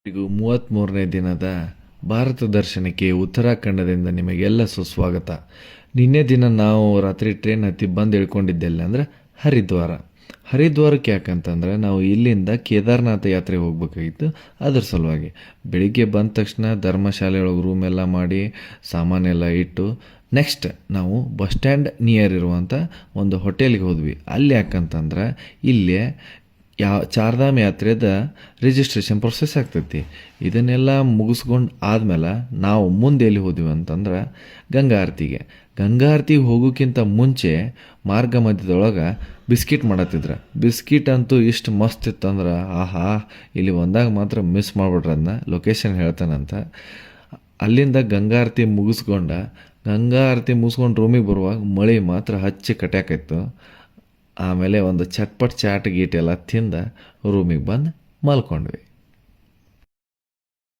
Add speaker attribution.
Speaker 1: ಇವರಿಗೂ 33ನೇ ದಿನದ ಭಾರತ ದರ್ಶನಕ್ಕೆ ಉತ್ತರಾಖಂಡದಿಂದ ನಿಮಗೆಲ್ಲ ಸುಸ್ವಾಗತ. ನಿನ್ನೆ ದಿನ ನಾವು ರಾತ್ರಿ ಟ್ರೈನ್ ಹತ್ತಿ ಬಂದು ಇಳ್ಕೊಂಡಿದ್ದೆಲ್ಲ ಅಂದರೆ ಹರಿದ್ವಾರಕ್ಕೆ ಯಾಕಂತಂದರೆ ನಾವು ಇಲ್ಲಿಂದ ಕೇದಾರನಾಥ ಯಾತ್ರೆಗೆ ಹೋಗ್ಬೇಕಾಗಿತ್ತು. ಅದ್ರ ಸಲುವಾಗಿ ಬೆಳಿಗ್ಗೆ ಬಂದ ತಕ್ಷಣ ಧರ್ಮಶಾಲೆ ಒಳಗೆ ರೂಮ್ ಎಲ್ಲ ಮಾಡಿ ಸಾಮಾನೆಲ್ಲ ಇಟ್ಟು ನೆಕ್ಸ್ಟ್ ನಾವು ಬಸ್ ಸ್ಟ್ಯಾಂಡ್ ನಿಯರ್ ಇರುವಂಥ ಒಂದು ಹೋಟೆಲ್ಗೆ ಹೋದ್ವಿ. ಅಲ್ಲಿ ಯಾಕಂತಂದ್ರೆ ಇಲ್ಲೇ ಚಾರ್ಧಾಮ್ ಯಾತ್ರೆದ ರಿಜಿಸ್ಟ್ರೇಷನ್ ಪ್ರೊಸೆಸ್ ಆಗ್ತೈತಿ. ಇದನ್ನೆಲ್ಲ ಮುಗಿಸ್ಕೊಂಡು ಆದ್ಮೇಲೆ ನಾವು ಮುಂದೆ ಎಲ್ಲಿ ಹೋದ್ವಿ ಅಂತಂದ್ರೆ ಗಂಗಾ ಆರತಿಗೆ ಹೋಗೋಕ್ಕಿಂತ ಮುಂಚೆ ಮಾರ್ಗ ಮಧ್ಯದೊಳಗೆ ಬಿಸ್ಕಿಟ್ ಮಾಡತ್ತಿದ್ರು. ಬಿಸ್ಕಿಟ್ ಅಂತೂ ಇಷ್ಟು ಮಸ್ತ್ ಇತ್ತಂದ್ರೆ ಆಹಾ, ಇಲ್ಲಿ ಬಂದಾಗ ಮಾತ್ರ ಮಿಸ್ ಮಾಡಿಬಿಟ್ರೆ ಅದನ್ನ ಲೊಕೇಶನ್ ಹೇಳ್ತಾನಂತ. ಅಲ್ಲಿಂದ ಗಂಗಾ ಆರತಿ ಮುಗಿಸ್ಕೊಂಡು ರೂಮಿಗೆ ಬರುವಾಗ ಮಳೆ ಮಾತ್ರ ಹಚ್ಚಿ ಕಟ್ಯಾಕಿತ್ತು. ಆಮೇಲೆ ಒಂದು ಚಟ್ಪಟ್ ಚಾಟ್ ಗೀಟ್ ಎಲ್ಲ ತಿಂದ ರೂಮಿಗೆ ಬಂದು ಮಲ್ಕೊಂಡ್ವಿ.